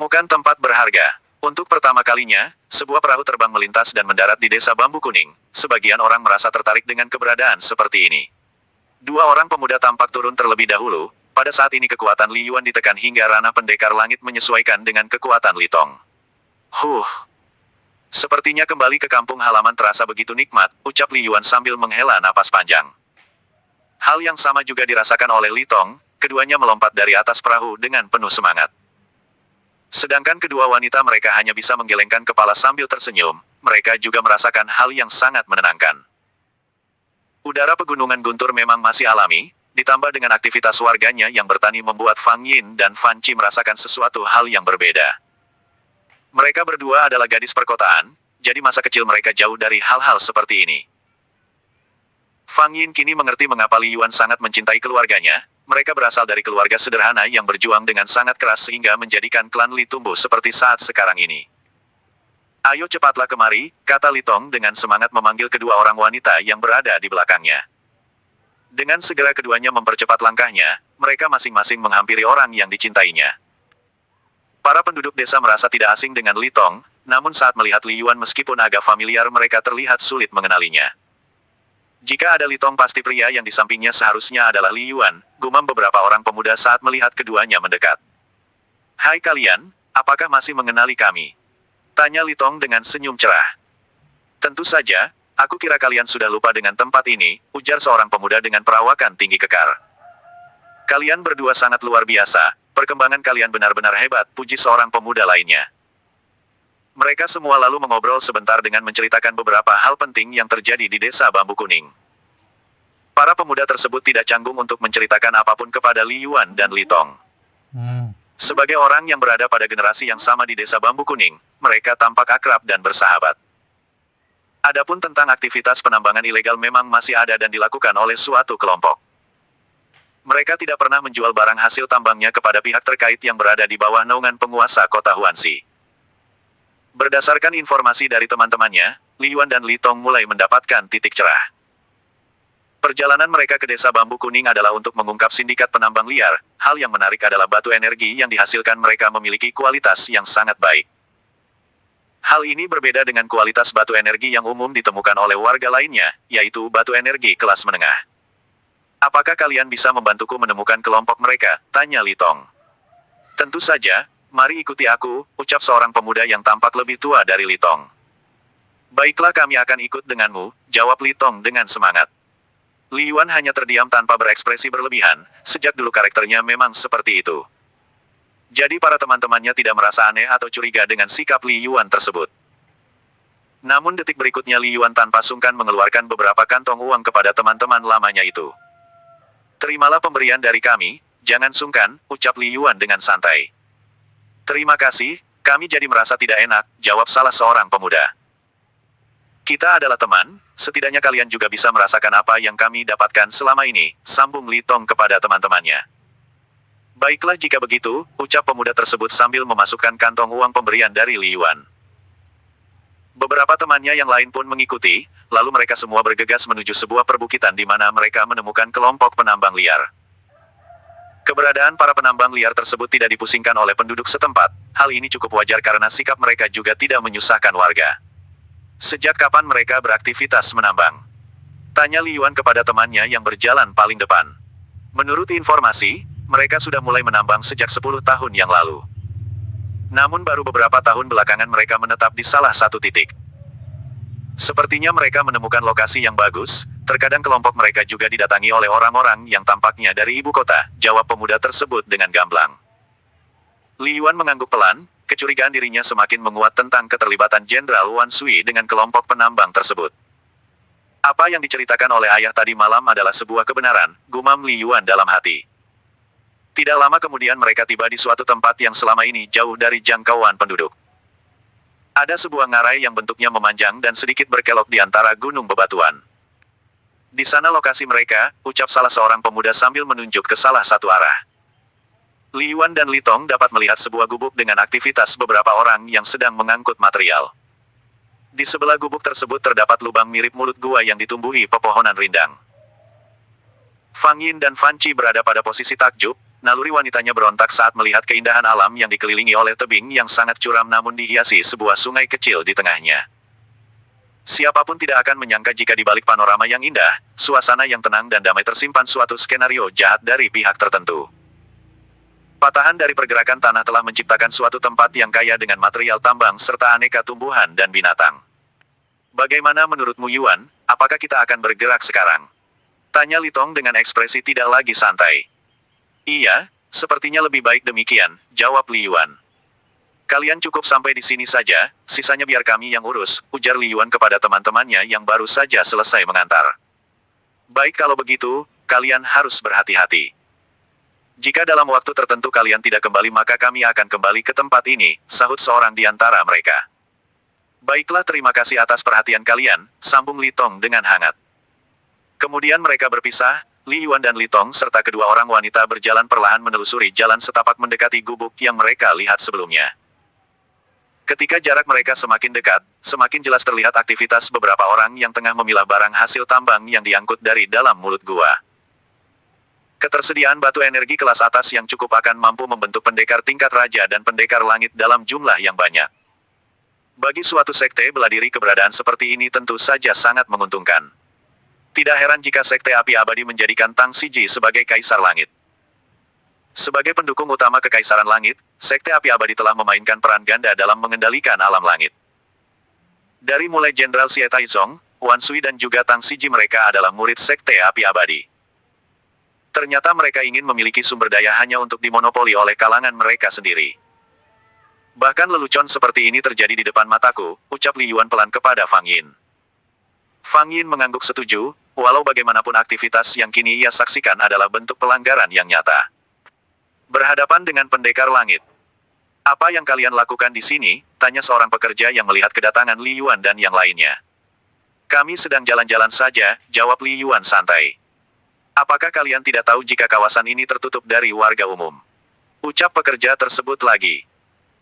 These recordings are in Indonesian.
Menemukan tempat berharga. Untuk pertama kalinya, sebuah perahu terbang melintas dan mendarat di desa Bambu Kuning. Sebagian orang merasa tertarik dengan keberadaan seperti ini. Dua orang pemuda tampak turun terlebih dahulu. Pada saat ini kekuatan Li Yuan ditekan hingga ranah pendekar langit menyesuaikan dengan kekuatan Li Tong. Sepertinya kembali ke kampung halaman terasa begitu nikmat, ucap Li Yuan sambil menghela napas panjang. Hal yang sama juga dirasakan oleh Li Tong, keduanya melompat dari atas perahu dengan penuh semangat. Sedangkan kedua wanita mereka hanya bisa menggelengkan kepala sambil tersenyum, mereka juga merasakan hal yang sangat menenangkan. Udara pegunungan guntur memang masih alami, ditambah dengan aktivitas warganya yang bertani membuat Fang Yin dan Fan Chi merasakan sesuatu hal yang berbeda. Mereka berdua adalah gadis perkotaan, jadi masa kecil mereka jauh dari hal-hal seperti ini. Fang Yin kini mengerti mengapa Li Yuan sangat mencintai keluarganya. Mereka berasal dari keluarga sederhana yang berjuang dengan sangat keras sehingga menjadikan klan Li tumbuh seperti saat sekarang ini. Ayo cepatlah kemari, kata Li Tong dengan semangat memanggil kedua orang wanita yang berada di belakangnya. Dengan segera keduanya mempercepat langkahnya, mereka masing-masing menghampiri orang yang dicintainya. Para penduduk desa merasa tidak asing dengan Li Tong, namun saat melihat Li Yuan meskipun agak familiar mereka terlihat sulit mengenalinya. Jika ada Li Tong pasti pria yang di sampingnya seharusnya adalah Li Yuan, gumam beberapa orang pemuda saat melihat keduanya mendekat. Hai kalian, apakah masih mengenali kami? Tanya Li Tong dengan senyum cerah. Tentu saja, aku kira kalian sudah lupa dengan tempat ini, ujar seorang pemuda dengan perawakan tinggi kekar. Kalian berdua sangat luar biasa, perkembangan kalian benar-benar hebat, puji seorang pemuda lainnya. Mereka semua lalu mengobrol sebentar dengan menceritakan beberapa hal penting yang terjadi di desa Bambu Kuning. Para pemuda tersebut tidak canggung untuk menceritakan apapun kepada Li Yuan dan Li Tong. Sebagai orang yang berada pada generasi yang sama di desa Bambu Kuning, mereka tampak akrab dan bersahabat. Adapun tentang aktivitas penambangan ilegal memang masih ada dan dilakukan oleh suatu kelompok. Mereka tidak pernah menjual barang hasil tambangnya kepada pihak terkait yang berada di bawah naungan penguasa kota Huanxi. Berdasarkan informasi dari teman-temannya, Li Yuan dan Li Tong mulai mendapatkan titik cerah. Perjalanan mereka ke desa Bambu Kuning adalah untuk mengungkap sindikat penambang liar. Hal yang menarik adalah batu energi yang dihasilkan mereka memiliki kualitas yang sangat baik. Hal ini berbeda dengan kualitas batu energi yang umum ditemukan oleh warga lainnya, yaitu batu energi kelas menengah. Apakah kalian bisa membantuku menemukan kelompok mereka? Tanya Li Tong. Tentu saja. Mari ikuti aku, ucap seorang pemuda yang tampak lebih tua dari Li Tong. Baiklah kami akan ikut denganmu, jawab Li Tong dengan semangat. Li Yuan hanya terdiam tanpa berekspresi berlebihan, sejak dulu karakternya memang seperti itu. Jadi para teman-temannya tidak merasa aneh atau curiga dengan sikap Li Yuan tersebut. Namun detik berikutnya Li Yuan tanpa sungkan mengeluarkan beberapa kantong uang kepada teman-teman lamanya itu. Terimalah pemberian dari kami, jangan sungkan, ucap Li Yuan dengan santai. Terima kasih, kami jadi merasa tidak enak, jawab salah seorang pemuda. Kita adalah teman, setidaknya kalian juga bisa merasakan apa yang kami dapatkan selama ini, sambung Li Tong kepada teman-temannya. Baiklah jika begitu, ucap pemuda tersebut sambil memasukkan kantong uang pemberian dari Li Yuan. Beberapa temannya yang lain pun mengikuti, lalu mereka semua bergegas menuju sebuah perbukitan di mana mereka menemukan kelompok penambang liar. Keberadaan para penambang liar tersebut tidak dipusingkan oleh penduduk setempat. Hal ini cukup wajar karena sikap mereka juga tidak menyusahkan warga. Sejak kapan mereka beraktivitas menambang? Tanya Li Yuan kepada temannya yang berjalan paling depan. Menurut informasi, mereka sudah mulai menambang sejak 10 tahun yang lalu. Namun baru beberapa tahun belakangan mereka menetap di salah satu titik. Sepertinya mereka menemukan lokasi yang bagus. Terkadang kelompok mereka juga didatangi oleh orang-orang yang tampaknya dari ibu kota, jawab pemuda tersebut dengan gamblang. Li Yuan mengangguk pelan, kecurigaan dirinya semakin menguat tentang keterlibatan Jenderal Wan Sui dengan kelompok penambang tersebut. Apa yang diceritakan oleh ayah tadi malam adalah sebuah kebenaran, gumam Li Yuan dalam hati. Tidak lama kemudian mereka tiba di suatu tempat yang selama ini jauh dari jangkauan penduduk. Ada sebuah ngarai yang bentuknya memanjang dan sedikit berkelok di antara gunung bebatuan. Di sana lokasi mereka, ucap salah seorang pemuda sambil menunjuk ke salah satu arah. Li Yuan dan Li Tong dapat melihat sebuah gubuk dengan aktivitas beberapa orang yang sedang mengangkut material. Di sebelah gubuk tersebut terdapat lubang mirip mulut gua yang ditumbuhi pepohonan rindang. Fang Yin dan Fan Chi berada pada posisi takjub, Naluri wanitanya berontak saat melihat keindahan alam yang dikelilingi oleh tebing yang sangat curam namun dihiasi sebuah sungai kecil di tengahnya. Siapapun tidak akan menyangka jika di balik panorama yang indah, suasana yang tenang dan damai tersimpan suatu skenario jahat dari pihak tertentu. Patahan dari pergerakan tanah telah menciptakan suatu tempat yang kaya dengan material tambang serta aneka tumbuhan dan binatang. Bagaimana menurutmu Yuan, apakah kita akan bergerak sekarang? Tanya Litong dengan ekspresi tidak lagi santai. Iya, sepertinya lebih baik demikian, jawab Li Yuan. Kalian cukup sampai di sini saja, sisanya biar kami yang urus, ujar Li Yuan kepada teman-temannya yang baru saja selesai mengantar. Baik kalau begitu, kalian harus berhati-hati. Jika dalam waktu tertentu kalian tidak kembali maka kami akan kembali ke tempat ini, sahut seorang di antara mereka. Baiklah terima kasih atas perhatian kalian, sambung Li Tong dengan hangat. Kemudian mereka berpisah, Li Yuan dan Li Tong serta kedua orang wanita berjalan perlahan menelusuri jalan setapak mendekati gubuk yang mereka lihat sebelumnya. Ketika jarak mereka semakin dekat, semakin jelas terlihat aktivitas beberapa orang yang tengah memilah barang hasil tambang yang diangkut dari dalam mulut gua. Ketersediaan batu energi kelas atas yang cukup akan mampu membentuk pendekar tingkat raja dan pendekar langit dalam jumlah yang banyak. Bagi suatu sekte bela diri keberadaan seperti ini tentu saja sangat menguntungkan. Tidak heran jika sekte api abadi menjadikan Tang Siji sebagai kaisar langit. Sebagai pendukung utama kekaisaran langit, sekte api abadi telah memainkan peran ganda dalam mengendalikan alam langit. Dari mulai Jenderal Xie Taizong, Wan Sui dan juga Tang Siji mereka adalah murid sekte api abadi. Ternyata mereka ingin memiliki sumber daya hanya untuk dimonopoli oleh kalangan mereka sendiri. Bahkan lelucon seperti ini terjadi di depan mataku, ucap Li Yuan pelan kepada Fang Yin. Fang Yin mengangguk setuju, walau bagaimanapun aktivitas yang kini ia saksikan adalah bentuk pelanggaran yang nyata. Berhadapan dengan pendekar langit. Apa yang kalian lakukan di sini? Tanya seorang pekerja yang melihat kedatangan Li Yuan dan yang lainnya. Kami sedang jalan-jalan saja, jawab Li Yuan santai. Apakah kalian tidak tahu jika kawasan ini tertutup dari warga umum? Ucap pekerja tersebut lagi.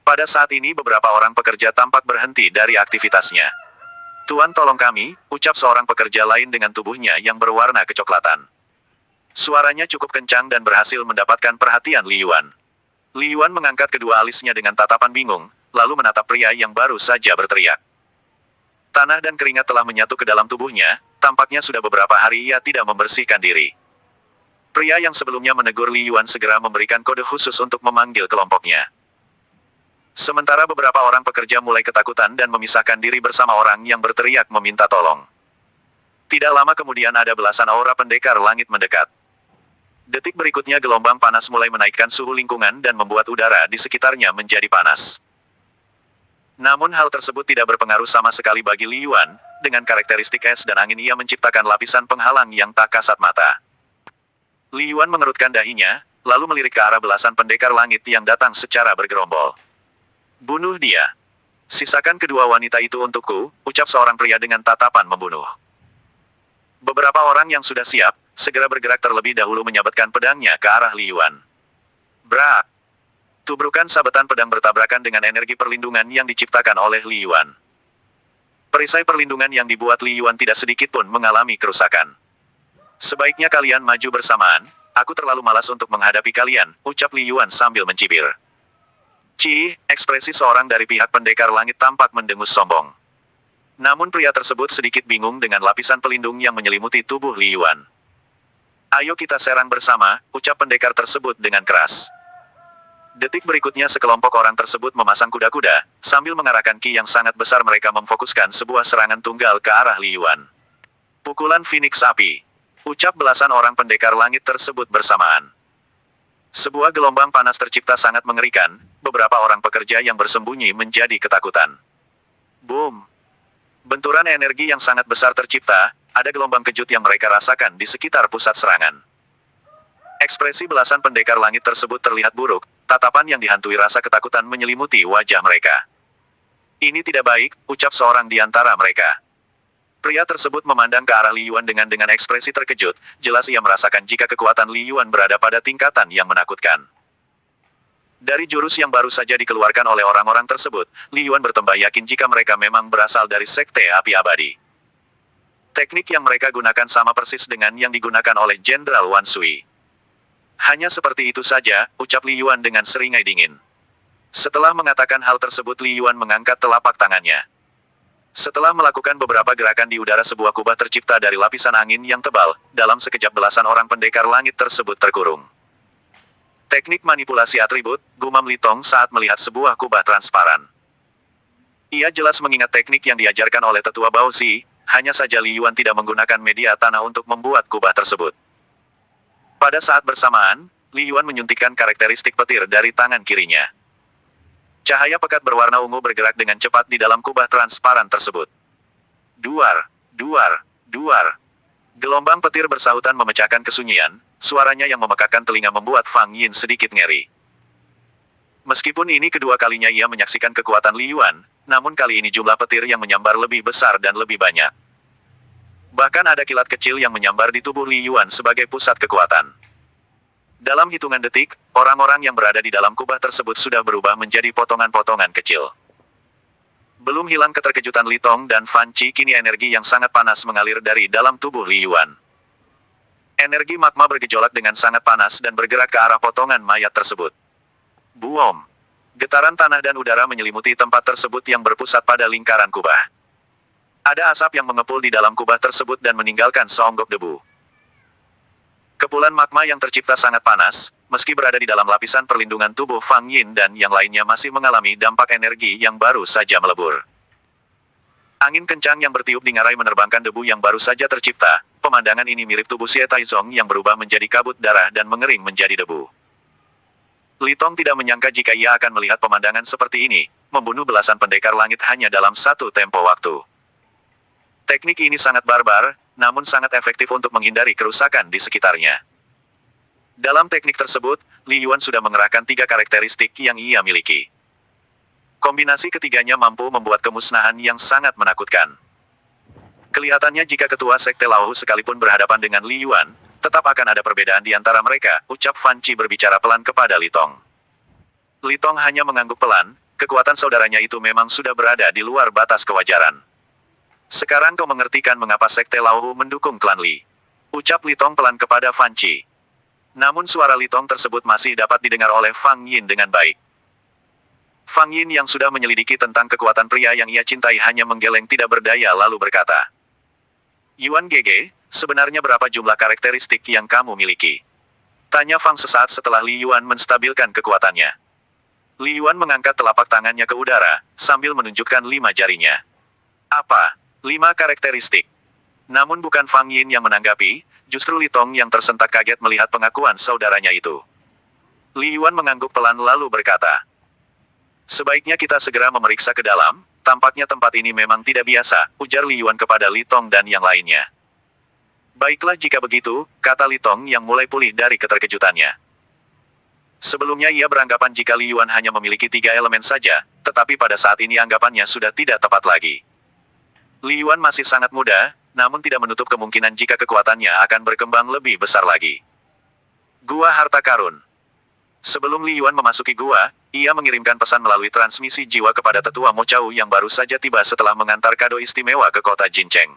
Pada saat ini beberapa orang pekerja tampak berhenti dari aktivitasnya. Tuan tolong kami, ucap seorang pekerja lain dengan tubuhnya yang berwarna kecoklatan. Suaranya cukup kencang dan berhasil mendapatkan perhatian Li Yuan. Li Yuan mengangkat kedua alisnya dengan tatapan bingung, lalu menatap pria yang baru saja berteriak. Tanah dan keringat telah menyatu ke dalam tubuhnya, tampaknya sudah beberapa hari ia tidak membersihkan diri. Pria yang sebelumnya menegur Li Yuan segera memberikan kode khusus untuk memanggil kelompoknya. Sementara beberapa orang pekerja mulai ketakutan dan memisahkan diri bersama orang yang berteriak meminta tolong. Tidak lama kemudian ada belasan aura pendekar langit mendekat. Detik berikutnya gelombang panas mulai menaikkan suhu lingkungan dan membuat udara di sekitarnya menjadi panas. Namun hal tersebut tidak berpengaruh sama sekali bagi Li Yuan, dengan karakteristik es dan angin ia menciptakan lapisan penghalang yang tak kasat mata. Li Yuan mengerutkan dahinya, lalu melirik ke arah belasan pendekar langit yang datang secara bergerombol. Bunuh dia. Sisakan kedua wanita itu untukku, ucap seorang pria dengan tatapan membunuh. Beberapa orang yang sudah siap, segera bergerak terlebih dahulu menyabetkan pedangnya ke arah Li Yuan. Brak! Tubrukan sabetan pedang bertabrakan dengan energi perlindungan yang diciptakan oleh Li Yuan. Perisai perlindungan yang dibuat Li Yuan tidak sedikit pun mengalami kerusakan. Sebaiknya kalian maju bersamaan, aku terlalu malas untuk menghadapi kalian, ucap Li Yuan sambil mencibir. Ekspresi seorang dari pihak pendekar langit tampak mendengus sombong. Namun pria tersebut sedikit bingung dengan lapisan pelindung yang menyelimuti tubuh Li Yuan. Ayo kita serang bersama, ucap pendekar tersebut dengan keras. Detik berikutnya sekelompok orang tersebut memasang kuda-kuda, sambil mengarahkan ki yang sangat besar mereka memfokuskan sebuah serangan tunggal ke arah Li Yuan. Pukulan Phoenix Api. Ucap belasan orang pendekar langit tersebut bersamaan. Sebuah gelombang panas tercipta sangat mengerikan, beberapa orang pekerja yang bersembunyi menjadi ketakutan. Boom! Benturan energi yang sangat besar tercipta, ada gelombang kejut yang mereka rasakan di sekitar pusat serangan. Ekspresi belasan pendekar langit tersebut terlihat buruk, tatapan yang dihantui rasa ketakutan menyelimuti wajah mereka. Ini tidak baik, ucap seorang di antara mereka. Pria tersebut memandang ke arah Li Yuan dengan ekspresi terkejut, jelas ia merasakan jika kekuatan Li Yuan berada pada tingkatan yang menakutkan. Dari jurus yang baru saja dikeluarkan oleh orang-orang tersebut, Li Yuan bertambah yakin jika mereka memang berasal dari sekte api abadi. Teknik yang mereka gunakan sama persis dengan yang digunakan oleh Jenderal Wan Sui. Hanya seperti itu saja, ucap Li Yuan dengan seringai dingin. Setelah mengatakan hal tersebut, Li Yuan mengangkat telapak tangannya. Setelah melakukan beberapa gerakan di udara, sebuah kubah tercipta dari lapisan angin yang tebal. Dalam sekejap belasan orang pendekar langit tersebut terkurung. Teknik manipulasi atribut, gumam Li Tong saat melihat sebuah kubah transparan. Ia jelas mengingat teknik yang diajarkan oleh tetua Bao Zi, hanya saja Li Yuan tidak menggunakan media tanah untuk membuat kubah tersebut. Pada saat bersamaan, Li Yuan menyuntikkan karakteristik petir dari tangan kirinya. Cahaya pekat berwarna ungu bergerak dengan cepat di dalam kubah transparan tersebut. Duar, duar, duar. Gelombang petir bersahutan memecahkan kesunyian, suaranya yang memekakkan telinga membuat Fang Yin sedikit ngeri. Meskipun ini kedua kalinya ia menyaksikan kekuatan Li Yuan, namun kali ini jumlah petir yang menyambar lebih besar dan lebih banyak. Bahkan ada kilat kecil yang menyambar di tubuh Li Yuan sebagai pusat kekuatan. Dalam hitungan detik, orang-orang yang berada di dalam kubah tersebut sudah berubah menjadi potongan-potongan kecil. Belum hilang keterkejutan Li Tong dan Fan Chi, kini energi yang sangat panas mengalir dari dalam tubuh Li Yuan. Energi magma bergejolak dengan sangat panas dan bergerak ke arah potongan mayat tersebut. Buom! Getaran tanah dan udara menyelimuti tempat tersebut yang berpusat pada lingkaran kubah. Ada asap yang mengepul di dalam kubah tersebut dan meninggalkan seonggok debu. Kepulan magma yang tercipta sangat panas, meski berada di dalam lapisan perlindungan tubuh Fang Yin dan yang lainnya masih mengalami dampak energi yang baru saja melebur. Angin kencang yang bertiup di ngarai menerbangkan debu yang baru saja tercipta. Pemandangan ini mirip tubuh Xie Taizong yang berubah menjadi kabut darah dan mengering menjadi debu. Li Tong tidak menyangka jika ia akan melihat pemandangan seperti ini, membunuh belasan pendekar langit hanya dalam satu tempo waktu. Teknik ini sangat barbar, namun sangat efektif untuk menghindari kerusakan di sekitarnya. Dalam teknik tersebut, Li Yuan sudah mengerahkan 3 karakteristik yang ia miliki. Kombinasi ketiganya mampu membuat kemusnahan yang sangat menakutkan. Kelihatannya jika ketua Sekte Lauhu sekalipun berhadapan dengan Li Yuan, tetap akan ada perbedaan di antara mereka, ucap Fan Chi berbicara pelan kepada Li Tong. Li Tong hanya mengangguk pelan, kekuatan saudaranya itu memang sudah berada di luar batas kewajaran. Sekarang kau mengerti kan mengapa Sekte Lauhu mendukung klan Li? Ucap Li Tong pelan kepada Fan Chi. Namun suara Li Tong tersebut masih dapat didengar oleh Fang Yin dengan baik. Fang Yin yang sudah menyelidiki tentang kekuatan pria yang ia cintai hanya menggeleng tidak berdaya lalu berkata, Yuan Gege, sebenarnya berapa jumlah karakteristik yang kamu miliki? Tanya Fang sesaat setelah Li Yuan menstabilkan kekuatannya. Li Yuan mengangkat telapak tangannya ke udara, sambil menunjukkan 5 jarinya. Apa? 5 karakteristik. Namun bukan Fang Yin yang menanggapi, justru Li Tong yang tersentak kaget melihat pengakuan saudaranya itu. Li Yuan mengangguk pelan lalu berkata, sebaiknya kita segera memeriksa ke dalam, tampaknya tempat ini memang tidak biasa, ujar Li Yuan kepada Li Tong dan yang lainnya. Baiklah jika begitu, kata Li Tong yang mulai pulih dari keterkejutannya. Sebelumnya ia beranggapan jika Li Yuan hanya memiliki 3 elemen saja, tetapi pada saat ini anggapannya sudah tidak tepat lagi. Li Yuan masih sangat muda, namun tidak menutup kemungkinan jika kekuatannya akan berkembang lebih besar lagi. Gua Harta Karun. Sebelum Li Yuan memasuki gua, ia mengirimkan pesan melalui transmisi jiwa kepada tetua Mo Chao yang baru saja tiba setelah mengantar kado istimewa ke kota Jincheng.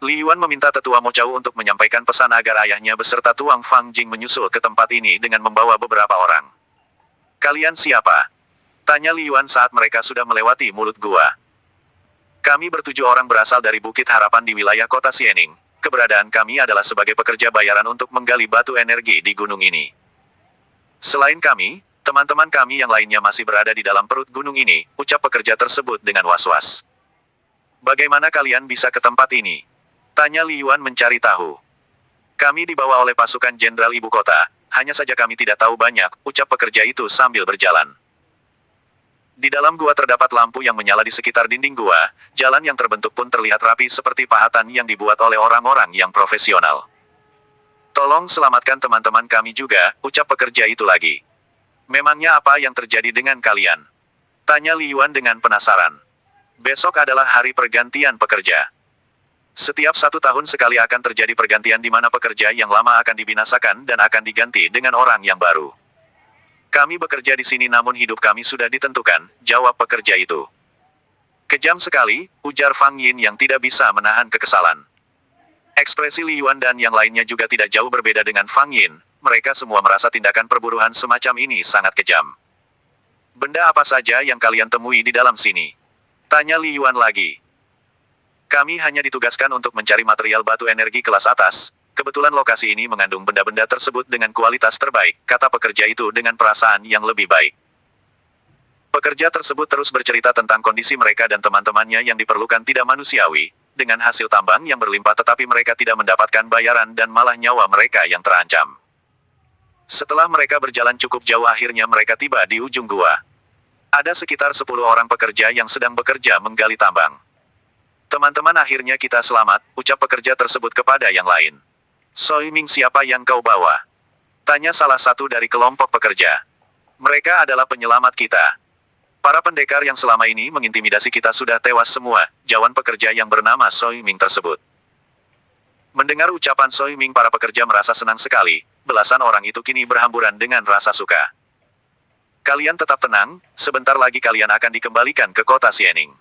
Li Yuan meminta tetua Mo Chao untuk menyampaikan pesan agar ayahnya beserta Tuang Fang Jing menyusul ke tempat ini dengan membawa beberapa orang. Kalian siapa? Tanya Li Yuan saat mereka sudah melewati mulut gua. Kami ber7 orang berasal dari Bukit Harapan di wilayah kota Xiening. Keberadaan kami adalah sebagai pekerja bayaran untuk menggali batu energi di gunung ini. Selain kami, teman-teman kami yang lainnya masih berada di dalam perut gunung ini, ucap pekerja tersebut dengan was-was. Bagaimana kalian bisa ke tempat ini? Tanya Li Yuan mencari tahu. Kami dibawa oleh pasukan jenderal ibu kota, hanya saja kami tidak tahu banyak, ucap pekerja itu sambil berjalan. Di dalam gua terdapat lampu yang menyala di sekitar dinding gua, jalan yang terbentuk pun terlihat rapi seperti pahatan yang dibuat oleh orang-orang yang profesional. Tolong selamatkan teman-teman kami juga, ucap pekerja itu lagi. Memangnya apa yang terjadi dengan kalian? Tanya Li Yuan dengan penasaran. Besok adalah hari pergantian pekerja. Setiap 1 tahun sekali akan terjadi pergantian di mana pekerja yang lama akan dibinasakan dan akan diganti dengan orang yang baru. Kami bekerja di sini namun hidup kami sudah ditentukan, jawab pekerja itu. Kejam sekali, ujar Fang Yin yang tidak bisa menahan kekesalan. Ekspresi Li Yuan dan yang lainnya juga tidak jauh berbeda dengan Fang Yin, mereka semua merasa tindakan perburuan semacam ini sangat kejam. Benda apa saja yang kalian temui di dalam sini? Tanya Li Yuan lagi. Kami hanya ditugaskan untuk mencari material batu energi kelas atas. Kebetulan lokasi ini mengandung benda-benda tersebut dengan kualitas terbaik, kata pekerja itu dengan perasaan yang lebih baik. Pekerja tersebut terus bercerita tentang kondisi mereka dan teman-temannya yang diperlukan tidak manusiawi, dengan hasil tambang yang berlimpah tetapi mereka tidak mendapatkan bayaran dan malah nyawa mereka yang terancam. Setelah mereka berjalan cukup jauh akhirnya mereka tiba di ujung gua. Ada sekitar 10 orang pekerja yang sedang bekerja menggali tambang. Teman-teman akhirnya kita selamat, ucap pekerja tersebut kepada yang lain. Soi Ming siapa yang kau bawa? Tanya salah satu dari kelompok pekerja. Mereka adalah penyelamat kita. Para pendekar yang selama ini mengintimidasi kita sudah tewas semua, jawab pekerja yang bernama Soi Ming tersebut. Mendengar ucapan Soi Ming para pekerja merasa senang sekali, belasan orang itu kini berhamburan dengan rasa suka. Kalian tetap tenang, sebentar lagi kalian akan dikembalikan ke kota Xianing.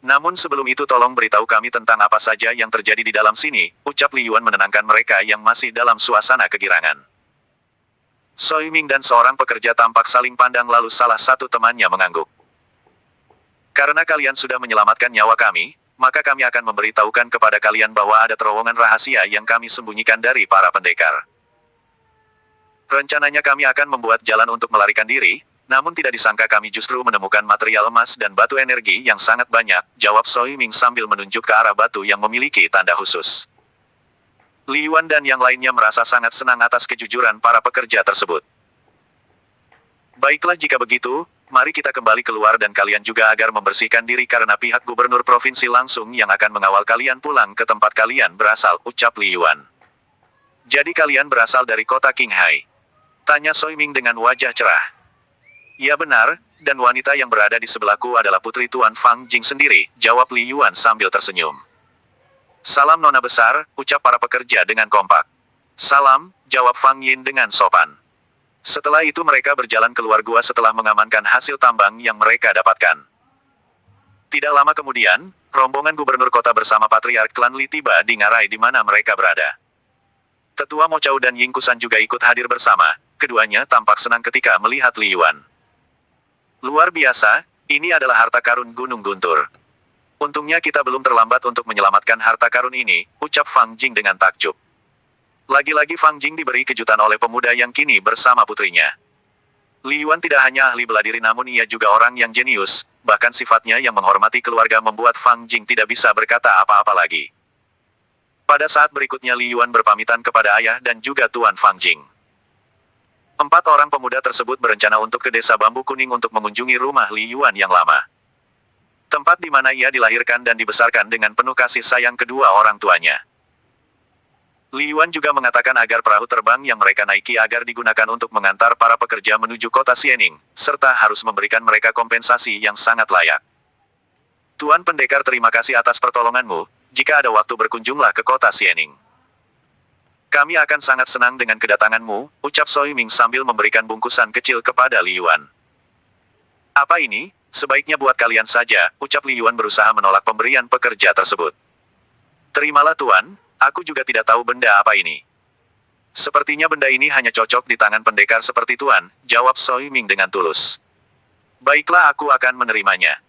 Namun sebelum itu tolong beritahu kami tentang apa saja yang terjadi di dalam sini, ucap Li Yuan menenangkan mereka yang masih dalam suasana kegirangan. Soi Ming dan seorang pekerja tampak saling pandang lalu salah satu temannya mengangguk. Karena kalian sudah menyelamatkan nyawa kami, maka kami akan memberitahukan kepada kalian bahwa ada terowongan rahasia yang kami sembunyikan dari para pendekar. Rencananya kami akan membuat jalan untuk melarikan diri, namun tidak disangka kami justru menemukan material emas dan batu energi yang sangat banyak, jawab Soi Ming sambil menunjuk ke arah batu yang memiliki tanda khusus. Li Yuan dan yang lainnya merasa sangat senang atas kejujuran para pekerja tersebut. Baiklah jika begitu, mari kita kembali keluar dan kalian juga agar membersihkan diri karena pihak gubernur provinsi langsung yang akan mengawal kalian pulang ke tempat kalian berasal, ucap Li Yuan. Jadi kalian berasal dari kota Qinghai? Tanya Soi Ming dengan wajah cerah. Ya benar, dan wanita yang berada di sebelahku adalah putri Tuan Fang Jing sendiri, jawab Li Yuan sambil tersenyum. Salam nona besar, ucap para pekerja dengan kompak. Salam, jawab Fang Yin dengan sopan. Setelah itu mereka berjalan keluar gua setelah mengamankan hasil tambang yang mereka dapatkan. Tidak lama kemudian, rombongan gubernur kota bersama patriark klan Li tiba di ngarai di mana mereka berada. Tetua Mo Chao dan Ying Kusan juga ikut hadir bersama, keduanya tampak senang ketika melihat Li Yuan. Luar biasa, ini adalah harta karun Gunung Guntur. Untungnya kita belum terlambat untuk menyelamatkan harta karun ini, ucap Fang Jing dengan takjub. Lagi-lagi Fang Jing diberi kejutan oleh pemuda yang kini bersama putrinya. Li Yuan tidak hanya ahli bela diri namun ia juga orang yang jenius, bahkan sifatnya yang menghormati keluarga membuat Fang Jing tidak bisa berkata apa-apa lagi. Pada saat berikutnya Li Yuan berpamitan kepada ayah dan juga Tuan Fang Jing. 4 orang pemuda tersebut berencana untuk ke desa Bambu Kuning untuk mengunjungi rumah Li Yuan yang lama. Tempat di mana ia dilahirkan dan dibesarkan dengan penuh kasih sayang kedua orang tuanya. Li Yuan juga mengatakan agar perahu terbang yang mereka naiki agar digunakan untuk mengantar para pekerja menuju kota Xianing, serta harus memberikan mereka kompensasi yang sangat layak. Tuan Pendekar terima kasih atas pertolonganmu, jika ada waktu berkunjunglah ke kota Xianing. Kami akan sangat senang dengan kedatanganmu, ucap Soi Ming sambil memberikan bungkusan kecil kepada Li Yuan. Apa ini? Sebaiknya buat kalian saja, ucap Li Yuan berusaha menolak pemberian pekerja tersebut. Terimalah Tuan, aku juga tidak tahu benda apa ini. Sepertinya benda ini hanya cocok di tangan pendekar seperti Tuan, jawab Soi Ming dengan tulus. Baiklah aku akan menerimanya.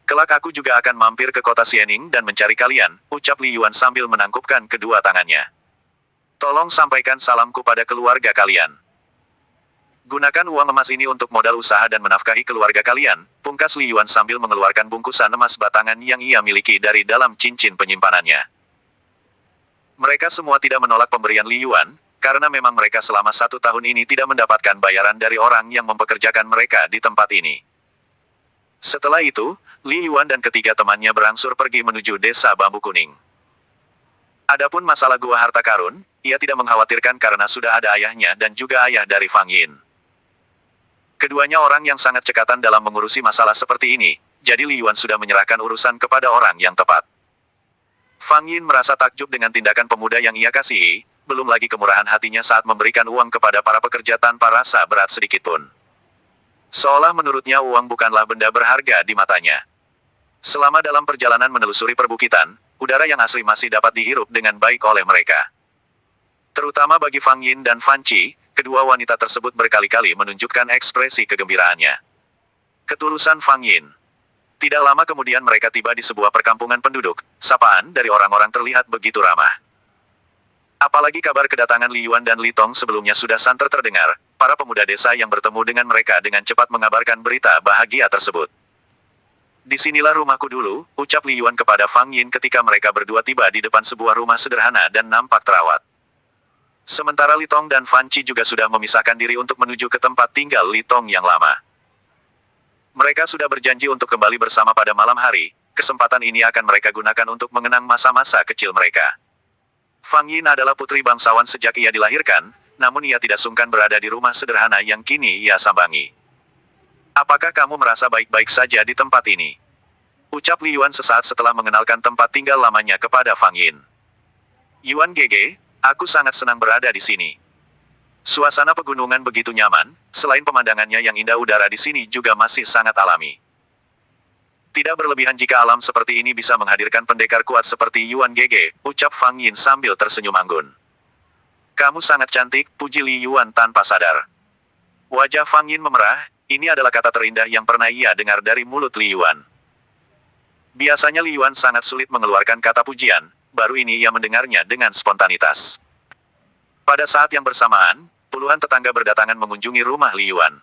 Kelak aku juga akan mampir ke kota Xianing dan mencari kalian, ucap Li Yuan sambil menangkupkan kedua tangannya. Tolong sampaikan salamku pada keluarga kalian. Gunakan uang emas ini untuk modal usaha dan menafkahi keluarga kalian, pungkas Li Yuan sambil mengeluarkan bungkusan emas batangan yang ia miliki dari dalam cincin penyimpanannya. Mereka semua tidak menolak pemberian Li Yuan, karena memang mereka selama 1 tahun ini tidak mendapatkan bayaran dari orang yang mempekerjakan mereka di tempat ini. Setelah itu, Li Yuan dan ketiga temannya berangsur pergi menuju desa Bambu Kuning. Adapun masalah gua harta karun, ia tidak mengkhawatirkan karena sudah ada ayahnya dan juga ayah dari Fang Yin. Keduanya orang yang sangat cekatan dalam mengurusi masalah seperti ini, jadi Li Yuan sudah menyerahkan urusan kepada orang yang tepat. Fang Yin merasa takjub dengan tindakan pemuda yang ia kasihi, belum lagi kemurahan hatinya saat memberikan uang kepada para pekerja tanpa rasa berat sedikitpun. Seolah menurutnya uang bukanlah benda berharga di matanya. Selama dalam perjalanan menelusuri perbukitan, udara yang asri masih dapat dihirup dengan baik oleh mereka. Terutama bagi Fang Yin dan Fan Qi, kedua wanita tersebut berkali-kali menunjukkan ekspresi kegembiraannya. Ketulusan Fang Yin. Tidak lama kemudian mereka tiba di sebuah perkampungan penduduk. Sapaan dari orang-orang terlihat begitu ramah. Apalagi kabar kedatangan Li Yuan dan Li Tong sebelumnya sudah santer terdengar, para pemuda desa yang bertemu dengan mereka dengan cepat mengabarkan berita bahagia tersebut. Disinilah rumahku dulu, ucap Li Yuan kepada Fang Yin ketika mereka berdua tiba di depan sebuah rumah sederhana dan nampak terawat. Sementara Li Tong dan Fan Qi juga sudah memisahkan diri untuk menuju ke tempat tinggal Li Tong yang lama. Mereka sudah berjanji untuk kembali bersama pada malam hari, kesempatan ini akan mereka gunakan untuk mengenang masa-masa kecil mereka. Fang Yin adalah putri bangsawan sejak ia dilahirkan, namun ia tidak sungkan berada di rumah sederhana yang kini ia sambangi. Apakah kamu merasa baik-baik saja di tempat ini? Ucap Li Yuan sesaat setelah mengenalkan tempat tinggal lamanya kepada Fang Yin. Yuan Gege, aku sangat senang berada di sini. Suasana pegunungan begitu nyaman, selain pemandangannya yang indah, udara di sini juga masih sangat alami. Tidak berlebihan jika alam seperti ini bisa menghadirkan pendekar kuat seperti Yuan Gege, ucap Fang Yin sambil tersenyum anggun. Kamu sangat cantik, puji Li Yuan tanpa sadar. Wajah Fang Yin memerah, ini adalah kata terindah yang pernah ia dengar dari mulut Li Yuan. Biasanya Li Yuan sangat sulit mengeluarkan kata pujian, baru ini ia mendengarnya dengan spontanitas. Pada saat yang bersamaan, puluhan tetangga berdatangan mengunjungi rumah Li Yuan.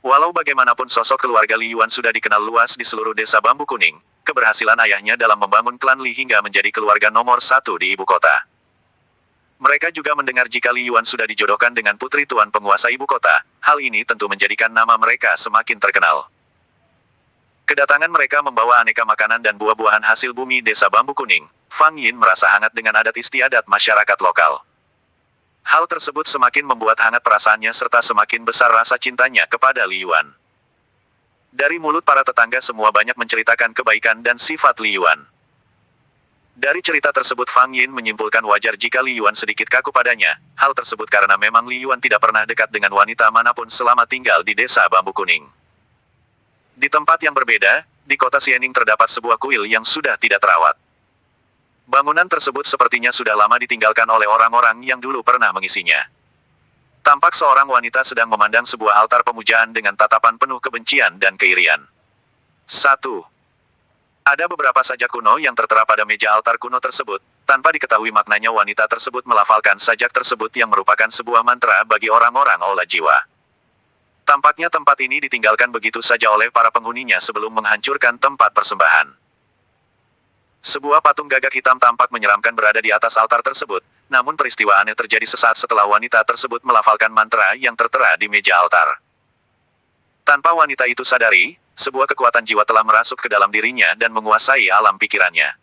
Walau bagaimanapun sosok keluarga Li Yuan sudah dikenal luas di seluruh desa Bambu Kuning, keberhasilan ayahnya dalam membangun klan Li hingga menjadi keluarga nomor satu di ibu kota. Mereka juga mendengar jika Li Yuan sudah dijodohkan dengan putri tuan penguasa ibu kota, hal ini tentu menjadikan nama mereka semakin terkenal. Kedatangan mereka membawa aneka makanan dan buah-buahan hasil bumi desa Bambu Kuning. Fang Yin merasa hangat dengan adat istiadat masyarakat lokal. Hal tersebut semakin membuat hangat perasaannya serta semakin besar rasa cintanya kepada Li Yuan. Dari mulut para tetangga semua banyak menceritakan kebaikan dan sifat Li Yuan. Dari cerita tersebut Fang Yin menyimpulkan wajar jika Li Yuan sedikit kaku padanya, hal tersebut karena memang Li Yuan tidak pernah dekat dengan wanita manapun selama tinggal di desa Bambu Kuning. Di tempat yang berbeda, di kota Xianing terdapat sebuah kuil yang sudah tidak terawat. Bangunan tersebut sepertinya sudah lama ditinggalkan oleh orang-orang yang dulu pernah mengisinya. Tampak seorang wanita sedang memandang sebuah altar pemujaan dengan tatapan penuh kebencian dan keirian. 1. Ada beberapa sajak kuno yang tertera pada meja altar kuno tersebut. Tanpa diketahui maknanya wanita tersebut melafalkan sajak tersebut yang merupakan sebuah mantra bagi orang-orang olah jiwa. Tampaknya tempat ini ditinggalkan begitu saja oleh para penghuninya sebelum menghancurkan tempat persembahan. Sebuah patung gagak hitam tampak menyeramkan berada di atas altar tersebut, namun peristiwa aneh terjadi sesaat setelah wanita tersebut melafalkan mantra yang tertera di meja altar. Tanpa wanita itu sadari, sebuah kekuatan jiwa telah merasuk ke dalam dirinya dan menguasai alam pikirannya.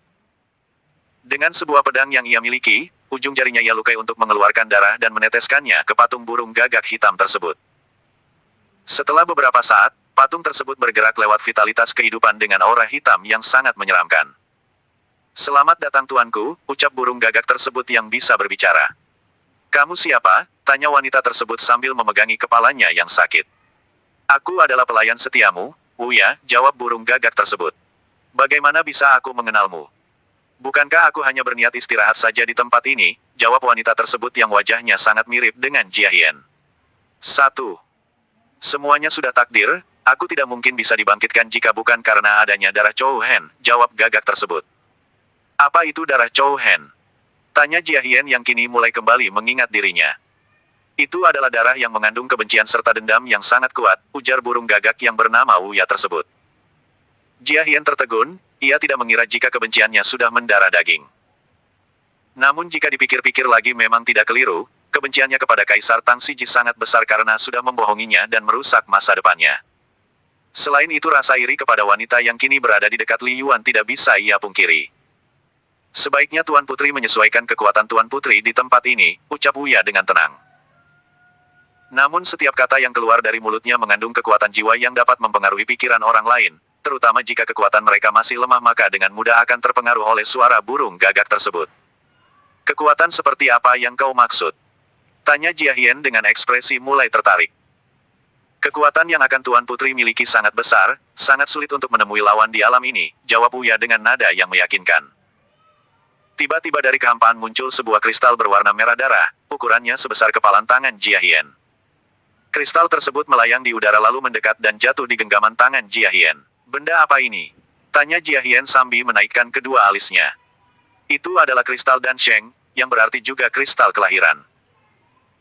Dengan sebuah pedang yang ia miliki, ujung jarinya ia lukai untuk mengeluarkan darah dan meneteskannya ke patung burung gagak hitam tersebut. Setelah beberapa saat, patung tersebut bergerak lewat vitalitas kehidupan dengan aura hitam yang sangat menyeramkan. Selamat datang tuanku, ucap burung gagak tersebut yang bisa berbicara. Kamu siapa? Tanya wanita tersebut sambil memegangi kepalanya yang sakit. Aku adalah pelayan setiamu, Uya, jawab burung gagak tersebut. Bagaimana bisa aku mengenalmu? Bukankah aku hanya berniat istirahat saja di tempat ini? Jawab wanita tersebut yang wajahnya sangat mirip dengan Jia Hian. 1. Semuanya sudah takdir, aku tidak mungkin bisa dibangkitkan jika bukan karena adanya darah Chou Hen, jawab gagak tersebut. Apa itu darah Chou Hen? Tanya Jia Hian yang kini mulai kembali mengingat dirinya. Itu adalah darah yang mengandung kebencian serta dendam yang sangat kuat, ujar burung gagak yang bernama Uya tersebut. Jia Hian tertegun, ia tidak mengira jika kebenciannya sudah mendarah daging. Namun jika dipikir-pikir lagi memang tidak keliru, kebenciannya kepada Kaisar Tang Siji sangat besar karena sudah membohonginya dan merusak masa depannya. Selain itu rasa iri kepada wanita yang kini berada di dekat Li Yuan tidak bisa ia pungkiri. Sebaiknya Tuan Putri menyesuaikan kekuatan Tuan Putri di tempat ini, ucap Uya dengan tenang. Namun setiap kata yang keluar dari mulutnya mengandung kekuatan jiwa yang dapat mempengaruhi pikiran orang lain, terutama jika kekuatan mereka masih lemah maka dengan mudah akan terpengaruh oleh suara burung gagak tersebut. Kekuatan seperti apa yang kau maksud? Tanya Jia Hian dengan ekspresi mulai tertarik. Kekuatan yang akan Tuan Putri miliki sangat besar, sangat sulit untuk menemui lawan di alam ini, jawab Uya dengan nada yang meyakinkan. Tiba-tiba dari kehampaan muncul sebuah kristal berwarna merah darah, ukurannya sebesar kepalan tangan Jia Hien. Kristal tersebut melayang di udara lalu mendekat dan jatuh di genggaman tangan Jia Hien. Benda apa ini? Tanya Jia Hien sambil menaikkan kedua alisnya. Itu adalah kristal Dansheng, yang berarti juga kristal kelahiran.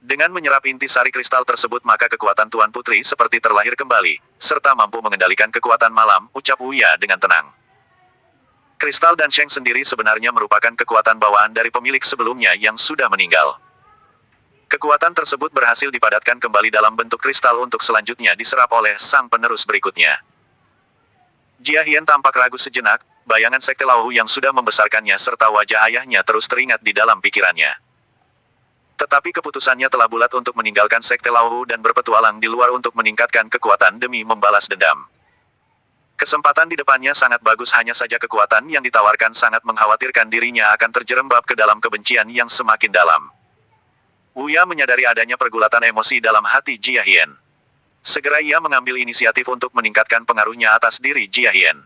Dengan menyerap intisari kristal tersebut maka kekuatan Tuan Putri seperti terlahir kembali, serta mampu mengendalikan kekuatan malam, ucap Wuya dengan tenang. Kristal Dansheng sendiri sebenarnya merupakan kekuatan bawaan dari pemilik sebelumnya yang sudah meninggal. Kekuatan tersebut berhasil dipadatkan kembali dalam bentuk kristal untuk selanjutnya diserap oleh sang penerus berikutnya. Jia Hien tampak ragu sejenak, bayangan Sekte Laohu yang sudah membesarkannya serta wajah ayahnya terus teringat di dalam pikirannya. Tetapi keputusannya telah bulat untuk meninggalkan Sekte Laohu dan berpetualang di luar untuk meningkatkan kekuatan demi membalas dendam. Kesempatan di depannya sangat bagus, hanya saja kekuatan yang ditawarkan sangat mengkhawatirkan dirinya akan terjerembab ke dalam kebencian yang semakin dalam. Wuya menyadari adanya pergulatan emosi dalam hati Jia Hien. Segera ia mengambil inisiatif untuk meningkatkan pengaruhnya atas diri Jia Hien.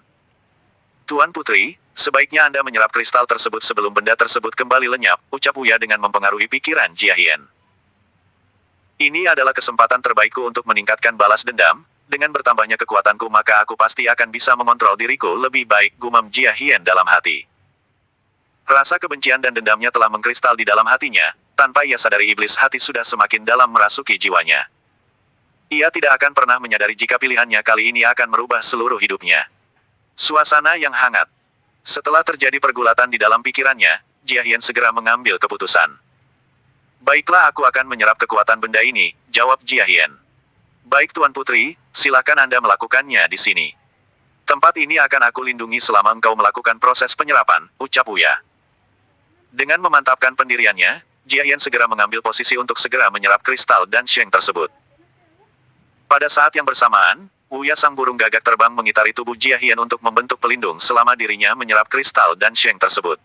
Tuan Putri, sebaiknya Anda menyerap kristal tersebut sebelum benda tersebut kembali lenyap, ucap Wuya dengan mempengaruhi pikiran Jia Hien. Ini adalah kesempatan terbaikku untuk meningkatkan balas dendam, dengan bertambahnya kekuatanku maka aku pasti akan bisa mengontrol diriku lebih baik, gumam Jia Hien dalam hati. Rasa kebencian dan dendamnya telah mengkristal di dalam hatinya, tanpa ia sadari iblis hati sudah semakin dalam merasuki jiwanya. Ia tidak akan pernah menyadari jika pilihannya kali ini akan merubah seluruh hidupnya. Suasana yang hangat. Setelah terjadi pergulatan di dalam pikirannya, Jia Hien segera mengambil keputusan. Baiklah, aku akan menyerap kekuatan benda ini, jawab Jia Hien. Baik Tuan Putri, silakan Anda melakukannya di sini. Tempat ini akan aku lindungi selama engkau melakukan proses penyerapan, ucap Wuya. Dengan memantapkan pendiriannya, Jia Hien segera mengambil posisi untuk segera menyerap kristal Dansheng tersebut. Pada saat yang bersamaan, Wuya sang burung gagak terbang mengitari tubuh Jia Hien untuk membentuk pelindung selama dirinya menyerap kristal Dansheng tersebut.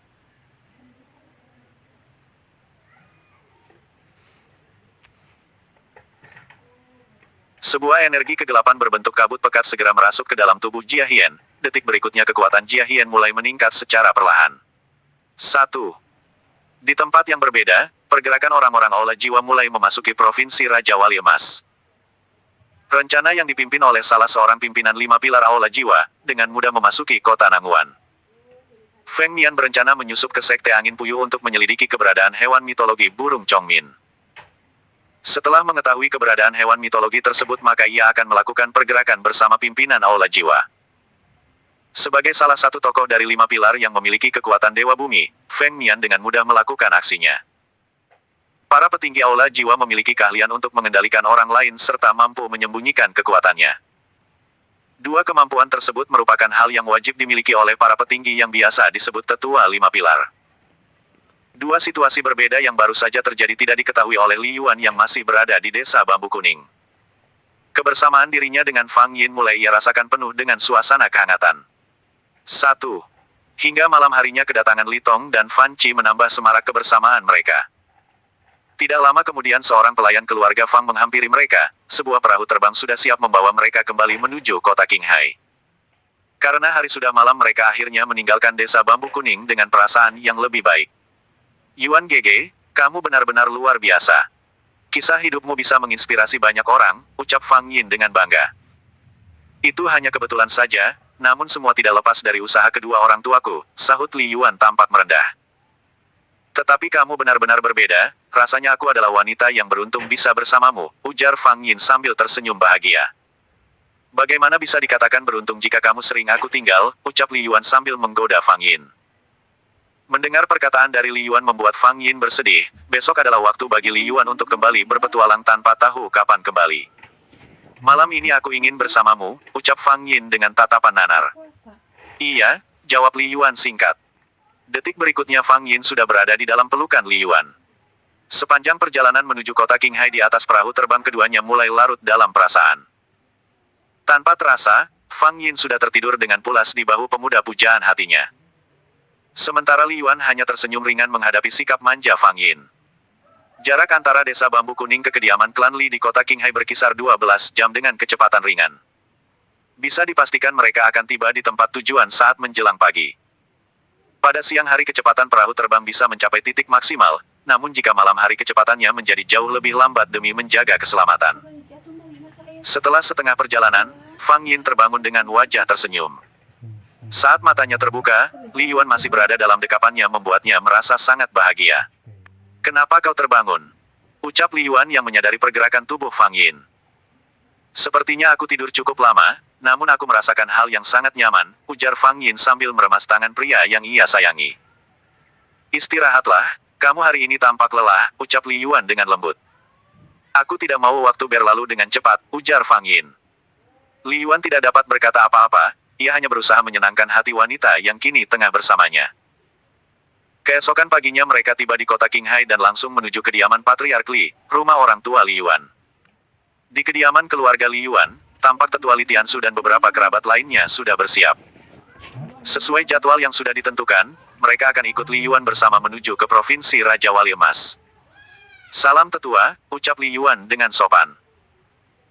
Sebuah energi kegelapan berbentuk kabut pekat segera merasuk ke dalam tubuh Jia Hien. Detik berikutnya kekuatan Jia Hien mulai meningkat secara perlahan. 1. Di tempat yang berbeda, pergerakan orang-orang Aula Jiwa mulai memasuki provinsi Raja Wali Emas. Rencana yang dipimpin oleh salah seorang pimpinan 5 pilar Aula Jiwa, dengan mudah memasuki kota Nanguan. Feng Mian berencana menyusup ke Sekte Angin Puyuh untuk menyelidiki keberadaan hewan mitologi burung Chongmin. Setelah mengetahui keberadaan hewan mitologi tersebut maka ia akan melakukan pergerakan bersama pimpinan Aula Jiwa. Sebagai salah satu tokoh dari 5 pilar yang memiliki kekuatan Dewa Bumi, Feng Mian dengan mudah melakukan aksinya. Para petinggi Aula Jiwa memiliki keahlian untuk mengendalikan orang lain serta mampu menyembunyikan kekuatannya. Dua kemampuan tersebut merupakan hal yang wajib dimiliki oleh para petinggi yang biasa disebut tetua 5 pilar. Dua situasi berbeda yang baru saja terjadi tidak diketahui oleh Li Yuan yang masih berada di desa Bambu Kuning. Kebersamaan dirinya dengan Fang Yin mulai ia rasakan penuh dengan suasana kehangatan. 1. Hingga malam harinya kedatangan Li Tong dan Fan Chi menambah semarak kebersamaan mereka. Tidak lama kemudian seorang pelayan keluarga Fang menghampiri mereka, sebuah perahu terbang sudah siap membawa mereka kembali menuju kota Qinghai. Karena hari sudah malam mereka akhirnya meninggalkan desa Bambu Kuning dengan perasaan yang lebih baik. Yuan Gege, kamu benar-benar luar biasa. Kisah hidupmu bisa menginspirasi banyak orang, ucap Fang Yin dengan bangga. Itu hanya kebetulan saja, namun semua tidak lepas dari usaha kedua orang tuaku, sahut Li Yuan tampak merendah. Tetapi kamu benar-benar berbeda, rasanya aku adalah wanita yang beruntung bisa bersamamu, ujar Fang Yin sambil tersenyum bahagia. Bagaimana bisa dikatakan beruntung jika kamu sering aku tinggal, ucap Li Yuan sambil menggoda Fang Yin. Mendengar perkataan dari Li Yuan membuat Fang Yin bersedih, besok adalah waktu bagi Li Yuan untuk kembali berpetualang tanpa tahu kapan kembali. Malam ini aku ingin bersamamu, ucap Fang Yin dengan tatapan nanar. Iya, jawab Li Yuan singkat. Detik berikutnya Fang Yin sudah berada di dalam pelukan Li Yuan. Sepanjang perjalanan menuju kota Qinghai di atas perahu terbang keduanya mulai larut dalam perasaan. Tanpa terasa, Fang Yin sudah tertidur dengan pulas di bahu pemuda pujaan hatinya. Sementara Li Yuan hanya tersenyum ringan menghadapi sikap manja Fang Yin. Jarak antara desa Bambu Kuning ke kediaman klan Li di kota Qinghai berkisar 12 jam dengan kecepatan ringan. Bisa dipastikan mereka akan tiba di tempat tujuan saat menjelang pagi. Pada siang hari kecepatan perahu terbang bisa mencapai titik maksimal, namun jika malam hari kecepatannya menjadi jauh lebih lambat demi menjaga keselamatan. Setelah setengah perjalanan, Fang Yin terbangun dengan wajah tersenyum. Saat matanya terbuka, Li Yuan masih berada dalam dekapannya membuatnya merasa sangat bahagia. "Kenapa kau terbangun?" ucap Li Yuan yang menyadari pergerakan tubuh Fang Yin. "Sepertinya aku tidur cukup lama, namun aku merasakan hal yang sangat nyaman," ujar Fang Yin sambil meremas tangan pria yang ia sayangi. "Istirahatlah, kamu hari ini tampak lelah," ucap Li Yuan dengan lembut. "Aku tidak mau waktu berlalu dengan cepat," ujar Fang Yin. Li Yuan tidak dapat berkata apa-apa, ia hanya berusaha menyenangkan hati wanita yang kini tengah bersamanya. Keesokan paginya mereka tiba di kota Qinghai dan langsung menuju kediaman Patriark Li, rumah orang tua Li Yuan. Di kediaman keluarga Li Yuan, tampak tetua Li Tiansu dan beberapa kerabat lainnya sudah bersiap. Sesuai jadwal yang sudah ditentukan, mereka akan ikut Li Yuan bersama menuju ke Provinsi Raja Wali Emas. "Salam tetua," ucap Li Yuan dengan sopan.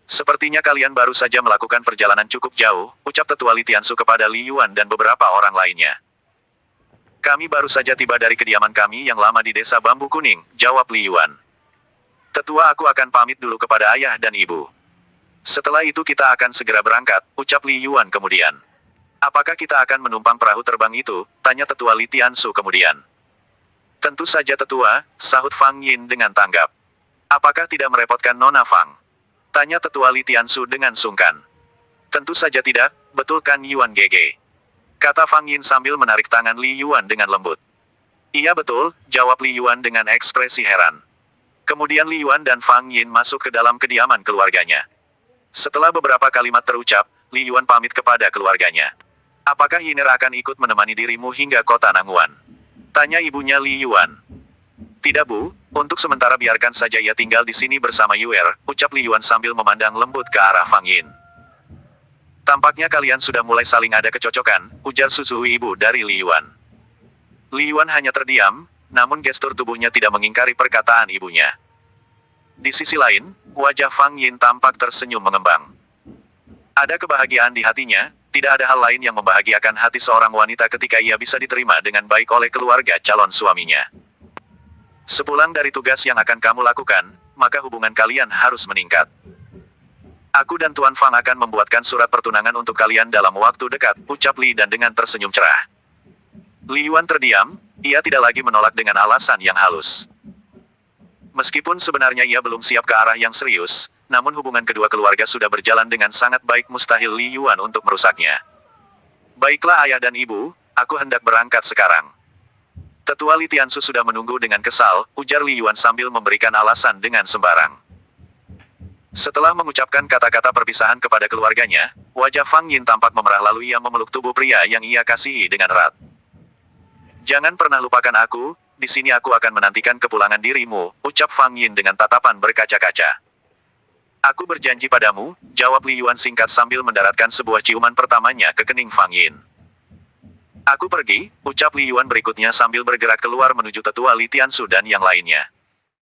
"Sepertinya kalian baru saja melakukan perjalanan cukup jauh," ucap tetua Li Tiansu kepada Li Yuan dan beberapa orang lainnya. "Kami baru saja tiba dari kediaman kami yang lama di desa Bambu Kuning," jawab Li Yuan. "Tetua, aku akan pamit dulu kepada ayah dan ibu. Setelah itu kita akan segera berangkat," ucap Li Yuan kemudian. "Apakah kita akan menumpang perahu terbang itu?" tanya tetua Li Tiansu kemudian. "Tentu saja tetua," sahut Fang Yin dengan tanggap. "Apakah tidak merepotkan Nona Fang?" tanya tetua Li Tiansu dengan sungkan. "Tentu saja tidak, betul kan Yuan Gege?" kata Fang Yin sambil menarik tangan Li Yuan dengan lembut. "Iya betul," jawab Li Yuan dengan ekspresi heran. Kemudian Li Yuan dan Fang Yin masuk ke dalam kediaman keluarganya. Setelah beberapa kalimat terucap, Li Yuan pamit kepada keluarganya. "Apakah Yiner akan ikut menemani dirimu hingga kota Nanguan?" tanya ibunya Li Yuan. "Tidak Bu, untuk sementara biarkan saja ia tinggal di sini bersama Yuer," ucap Li Yuan sambil memandang lembut ke arah Fang Yin. "Tampaknya kalian sudah mulai saling ada kecocokan," ujar Suzui ibu dari Li Yuan. Li Yuan hanya terdiam, namun gestur tubuhnya tidak mengingkari perkataan ibunya. Di sisi lain, wajah Fang Yin tampak tersenyum mengembang. Ada kebahagiaan di hatinya, tidak ada hal lain yang membahagiakan hati seorang wanita ketika ia bisa diterima dengan baik oleh keluarga calon suaminya. "Sepulang dari tugas yang akan kamu lakukan, maka hubungan kalian harus meningkat. Aku dan Tuan Fang akan membuatkan surat pertunangan untuk kalian dalam waktu dekat," ucap Li dan dengan tersenyum cerah. Li Yuan terdiam, ia tidak lagi menolak dengan alasan yang halus. Meskipun sebenarnya ia belum siap ke arah yang serius, namun hubungan kedua keluarga sudah berjalan dengan sangat baik, mustahil Li Yuan untuk merusaknya. "Baiklah ayah dan ibu, aku hendak berangkat sekarang." Tetua Li Tiansu sudah menunggu dengan kesal, ujar Li Yuan sambil memberikan alasan dengan sembarang. Setelah mengucapkan kata-kata perpisahan kepada keluarganya, wajah Fang Yin tampak memerah lalu ia memeluk tubuh pria yang ia kasihi dengan erat. "Jangan pernah lupakan aku, di sini aku akan menantikan kepulangan dirimu," ucap Fang Yin dengan tatapan berkaca-kaca. "Aku berjanji padamu," jawab Li Yuan singkat sambil mendaratkan sebuah ciuman pertamanya ke kening Fang Yin. "Aku pergi," ucap Li Yuan berikutnya sambil bergerak keluar menuju tetua Li Tiansu dan yang lainnya.